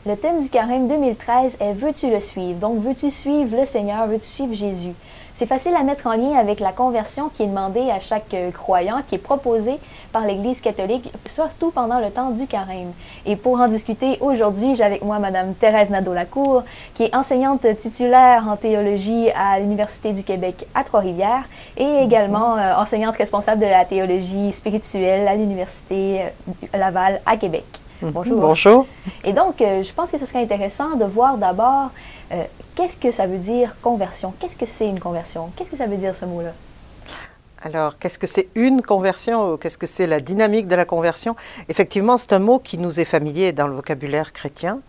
Le thème du carême 2013 est Veux-tu le suivre? Donc, veux-tu suivre le Seigneur? Veux-tu suivre Jésus? C'est facile à mettre en lien avec la conversion qui est demandée à chaque croyant, qui est proposée par l'Église catholique, surtout pendant le temps du carême. Et pour en discuter aujourd'hui, j'ai avec moi Mme Thérèse Nadeau-Lacour, qui est enseignante titulaire en théologie à l'Université du Québec à Trois-Rivières et également enseignante responsable de la théologie spirituelle à l'Université Laval à Québec. Bonjour. Bonjour. Et donc, je pense que ce serait intéressant de voir d'abord qu'est-ce que ça veut dire conversion. Qu'est-ce que c'est une conversion? Qu'est-ce que ça veut dire ce mot-là? Alors, qu'est-ce que c'est une conversion ou qu'est-ce que c'est la dynamique de la conversion? Effectivement, c'est un mot qui nous est familier dans le vocabulaire chrétien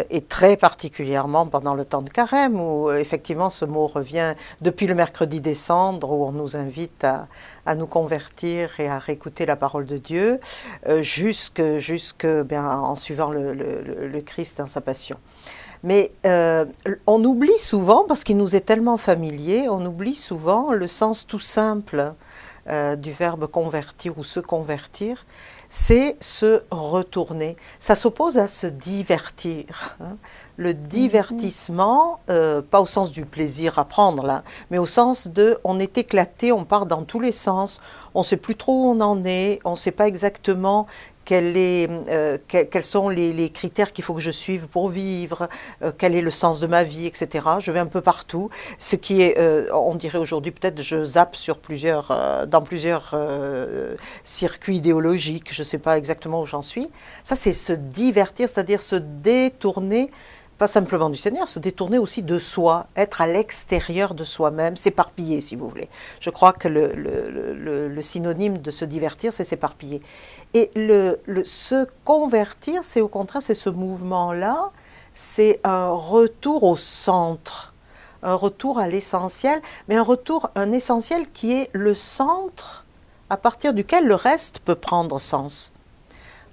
et très particulièrement pendant le temps de carême où effectivement ce mot revient depuis le mercredi des cendres où on nous invite à nous convertir et à réécouter la parole de Dieu jusque en suivant le Christ dans sa passion. Mais on oublie souvent, parce qu'il nous est tellement familier, on oublie souvent le sens tout simple du verbe convertir ou se convertir, c'est se retourner. Ça s'oppose à se divertir. Hein. Le divertissement, pas au sens du plaisir à prendre, là, mais au sens de on est éclaté, on part dans tous les sens, on ne sait plus trop où on en est, on ne sait pas exactement quels sont les critères qu'il faut que je suive pour vivre, quel est le sens de ma vie, etc. Je vais un peu partout, ce qui est, on dirait aujourd'hui peut-être, je zappe sur dans plusieurs circuits idéologiques, je ne sais pas exactement où j'en suis. Ça, c'est se divertir, c'est-à-dire se détourner, pas simplement du Seigneur, se détourner aussi de soi, être à l'extérieur de soi-même, s'éparpiller si vous voulez. Je crois que le synonyme de se divertir, c'est s'éparpiller. Et se convertir, c'est au contraire, c'est ce mouvement-là, c'est un retour au centre, un retour à l'essentiel, mais un essentiel qui est le centre à partir duquel le reste peut prendre sens.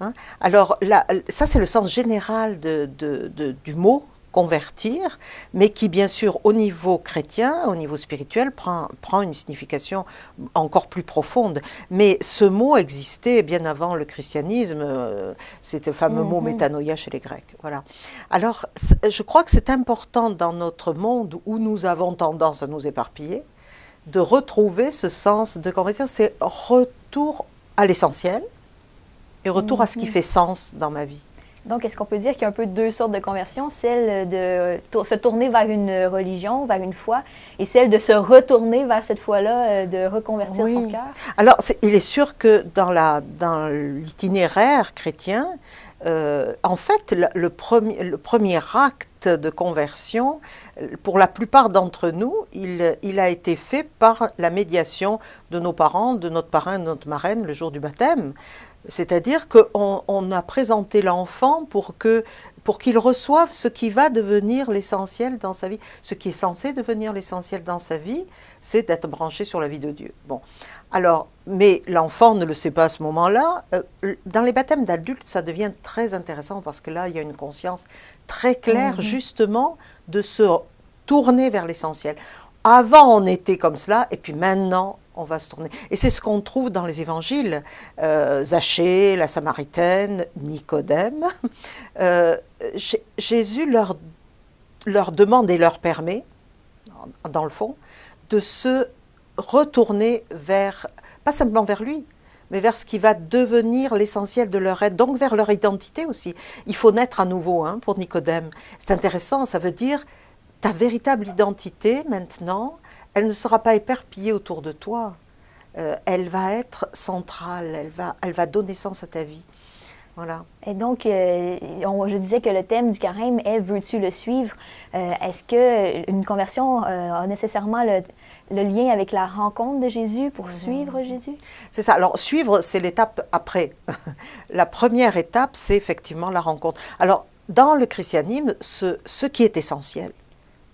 Hein? Alors là, ça c'est le sens général du mot convertir, mais qui bien sûr au niveau chrétien, au niveau spirituel, prend une signification encore plus profonde. Mais ce mot existait bien avant le christianisme, c'est le fameux mot métanoïa chez les Grecs. Voilà. Alors je crois que c'est important dans notre monde où nous avons tendance à nous éparpiller, de retrouver ce sens de convertir, c'est retour à l'essentiel, et retour à ce qui fait sens dans ma vie. Donc, est-ce qu'on peut dire qu'il y a un peu deux sortes de conversion, celle de se tourner vers une religion, vers une foi, et celle de se retourner vers cette foi-là, de reconvertir son cœur? Alors, il est sûr que dans l'itinéraire chrétien, en fait, le premier acte de conversion, pour la plupart d'entre nous, il a été fait par la médiation de nos parents, de notre parrain, de notre marraine, le jour du baptême. C'est-à-dire qu'on a présenté l'enfant pour qu'il reçoive ce qui va devenir l'essentiel dans sa vie. Ce qui est censé devenir l'essentiel dans sa vie, c'est d'être branché sur la vie de Dieu. Bon. Alors, mais l'enfant ne le sait pas à ce moment-là. Dans les baptêmes d'adultes, ça devient très intéressant parce que là, il y a une conscience très claire, justement, de se tourner vers l'essentiel. Avant, on était comme cela, et puis maintenant, on va se tourner. Et c'est ce qu'on trouve dans les évangiles. Zachée, la Samaritaine, Nicodème. Jésus leur demande et leur permet, dans le fond, de se retourner vers, pas simplement vers lui, mais vers ce qui va devenir l'essentiel de leur être, donc vers leur identité aussi. Il faut naître à nouveau, hein, pour Nicodème. C'est intéressant, ça veut dire ta véritable identité maintenant, elle ne sera pas éparpillée autour de toi. Elle va être centrale, elle va donner sens à ta vie. Voilà. Et donc, je disais que le thème du carême est « Veux-tu le suivre? » Est-ce qu'une conversion a nécessairement le lien avec la rencontre de Jésus pour suivre Jésus? C'est ça. Alors, suivre, c'est l'étape après. La première étape, c'est effectivement la rencontre. Alors, dans le christianisme, ce qui est essentiel,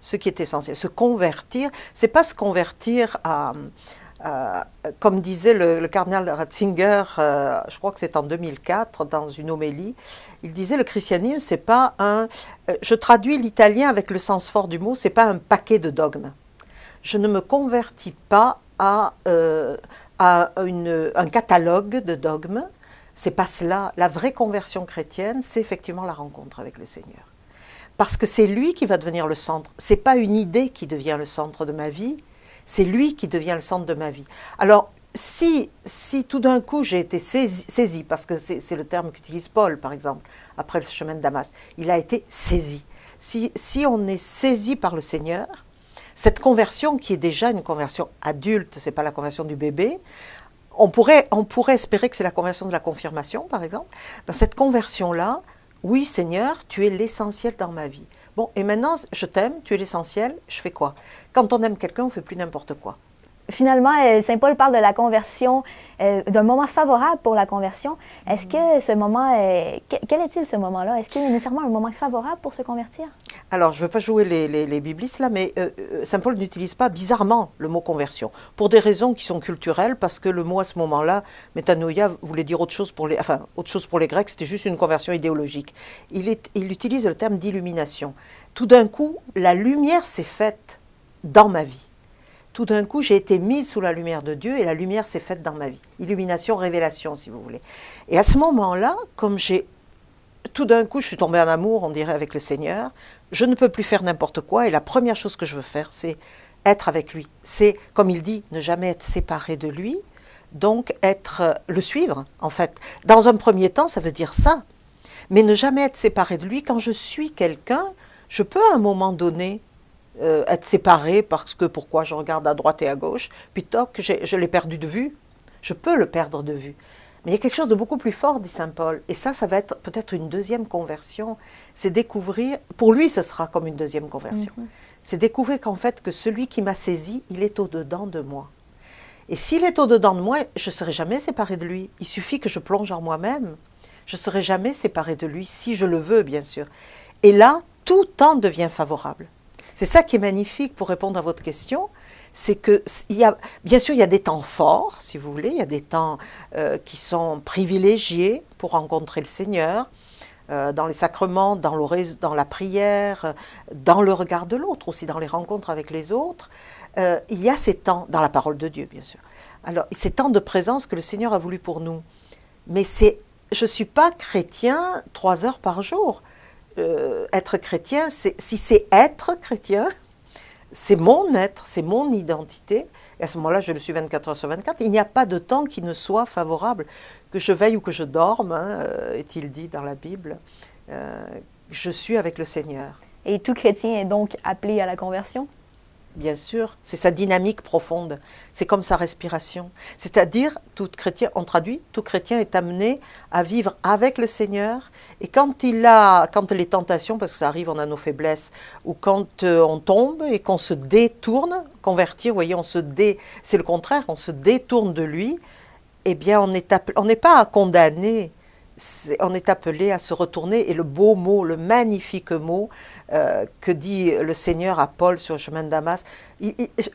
se convertir, c'est pas se convertir comme disait le cardinal Ratzinger, je crois que c'est en 2004, dans une homélie, il disait le christianisme, c'est pas je traduis l'italien avec le sens fort du mot, c'est pas un paquet de dogmes. Je ne me convertis pas à un catalogue de dogmes, c'est pas cela. La vraie conversion chrétienne, c'est effectivement la rencontre avec le Seigneur. Parce que c'est lui qui va devenir le centre. C'est pas une idée qui devient le centre de ma vie, c'est lui qui devient le centre de ma vie. Alors, si tout d'un coup j'ai été saisi, parce que c'est le terme qu'utilise Paul, par exemple, après le chemin de Damas, il a été saisi. Si on est saisi par le Seigneur, cette conversion qui est déjà une conversion adulte, c'est pas la conversion du bébé, on pourrait espérer que c'est la conversion de la confirmation, par exemple. Ben, cette conversion-là, oui Seigneur, tu es l'essentiel dans ma vie. Bon, et maintenant, je t'aime, tu es l'essentiel, je fais quoi? Quand on aime quelqu'un, on ne fait plus n'importe quoi. Finalement, Saint Paul parle de la conversion, d'un moment favorable pour la conversion. Est-ce que ce moment, quel est-il ce moment-là? Est-ce qu'il y a nécessairement un moment favorable pour se convertir? Alors, je ne veux pas jouer les biblistes là, mais Saint Paul n'utilise pas bizarrement le mot conversion, pour des raisons qui sont culturelles, parce que le mot à ce moment-là, métanoïa, voulait dire autre chose pour les Grecs, c'était juste une conversion idéologique. Il utilise le terme d'illumination. Tout d'un coup, la lumière s'est faite dans ma vie. Tout d'un coup, j'ai été mise sous la lumière de Dieu et la lumière s'est faite dans ma vie. Illumination, révélation, si vous voulez. Et à ce moment-là, tout d'un coup, je suis tombée en amour, on dirait, avec le Seigneur. Je ne peux plus faire n'importe quoi et la première chose que je veux faire, c'est être avec lui. C'est, comme il dit, ne jamais être séparé de lui, donc le suivre, en fait. Dans un premier temps, ça veut dire ça. Mais ne jamais être séparé de lui, quand je suis quelqu'un, je peux à un moment donné être séparé parce que pourquoi je regarde à droite et à gauche, puis toc, je l'ai perdu de vue. Je peux le perdre de vue. Mais il y a quelque chose de beaucoup plus fort, dit saint Paul. Et ça va être peut-être une deuxième conversion. C'est découvrir, pour lui ce sera comme une deuxième conversion. C'est découvrir qu'en fait, que celui qui m'a saisi, il est au-dedans de moi. Et s'il est au-dedans de moi, je ne serai jamais séparé de lui. Il suffit que je plonge en moi-même. Je ne serai jamais séparé de lui, si je le veux, bien sûr. Et là, tout temps devient favorable. C'est ça qui est magnifique pour répondre à votre question, c'est que, bien sûr, il y a des temps forts, si vous voulez, il y a des temps qui sont privilégiés pour rencontrer le Seigneur, dans les sacrements, dans la prière, dans le regard de l'autre, aussi dans les rencontres avec les autres. Il y a ces temps, dans la parole de Dieu, bien sûr. Alors, ces temps de présence que le Seigneur a voulu pour nous. Mais je ne suis pas chrétien 3 heures par jour. Être chrétien, si c'est être chrétien, c'est mon être, c'est mon identité. Et à ce moment-là, je le suis 24 heures sur 24. Il n'y a pas de temps qui ne soit favorable. Que je veille ou que je dorme, est-il dit dans la Bible, je suis avec le Seigneur. Et tout chrétien est donc appelé à la conversion? Bien sûr, c'est sa dynamique profonde, c'est comme sa respiration. C'est-à-dire, tout chrétien, on traduit, tout chrétien est amené à vivre avec le Seigneur. Et quand les tentations, parce que ça arrive, on a nos faiblesses, ou quand on tombe et qu'on se détourne, convertir, vous voyez, c'est le contraire, on se détourne de lui, eh bien, on n'est pas condamné. On est appelé à se retourner, et le beau mot, le magnifique mot que dit le Seigneur à Paul sur le chemin de Damas,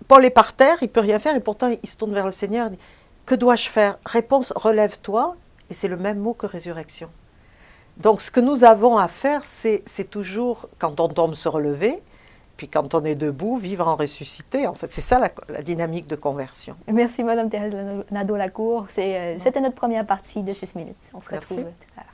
Paul est par terre, il ne peut rien faire, et pourtant il se tourne vers le Seigneur, il dit, que dois-je faire? Réponse, relève-toi, et c'est le même mot que résurrection. Donc ce que nous avons à faire, c'est toujours, quand on tombe, se relever, puis quand on est debout, vivre en ressuscité. En fait, c'est ça la dynamique de conversion. Merci, Madame Thérèse Nadeau-Lacour. C'était notre première partie de 6 minutes. On se retrouve tout à l'heure.